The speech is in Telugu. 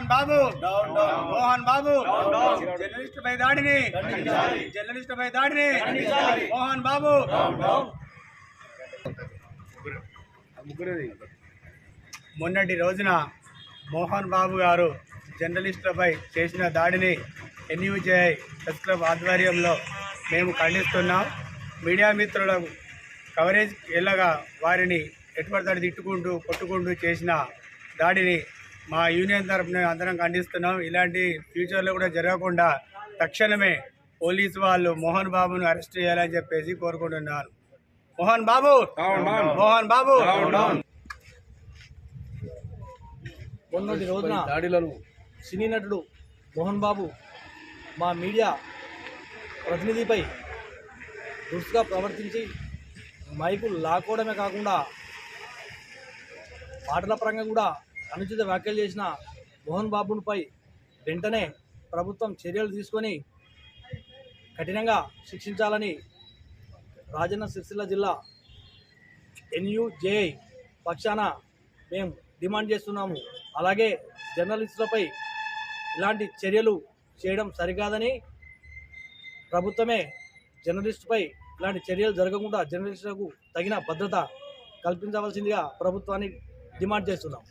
మోహన్ బాబు మోహన్ బాబు జర్నలిస్టుపై దాడిని జర్నలిస్టుపై దాడిని మోహన్ బాబు మొన్నటి రోజున మోహన్ బాబు గారు జర్నలిస్టులపై చేసిన దాడిని ఎన్యూజేఐ ప్రెస్ క్లబ్ ఆధ్వర్యంలో మేము ఖండిస్తున్నాం. మీడియా మిత్రుల కవరేజ్ ఎలాగా వారిని ఎటుపడతాడు తిట్టుకుంటూ కొట్టుకుంటూ చేసిన దాడిని మా యూనియన్ తరఫున అందరం ఖండిస్తున్నాం. ఇలాంటి ఫ్యూచర్లో కూడా జరగకుండా తక్షణమే పోలీసు వాళ్ళు మోహన్ బాబును అరెస్ట్ చేయాలని చెప్పేసి కోరుకుంటున్నారు. మోహన్ బాబు మోహన్ బాబు మొన్నటి రోజున దాడిలను సినీ నటుడు మోహన్ బాబు మా మీడియా ప్రతినిధిపై దురుసుగా ప్రవర్తించి మైకులు లాక్కోవడమే కాకుండా మాటల పరంగా కూడా అనుచిత వ్యాఖ్యలు చేసిన మోహన్ బాబుపై వెంటనే ప్రభుత్వం చర్యలు తీసుకొని కఠినంగా శిక్షించాలని రాజన్న సిరిసిల్ల జిల్లా ఎన్యూజేఐ పక్షాన మేము డిమాండ్ చేస్తున్నాము. అలాగే జర్నలిస్టులపై ఇలాంటి చర్యలు చేయడం సరికాదని ప్రభుత్వమే జర్నలిస్టుపై ఇలాంటి చర్యలు జరగకుండా జర్నలిస్టులకు తగిన భద్రత కల్పించవలసిందిగా ప్రభుత్వాన్ని డిమాండ్ చేస్తున్నాం.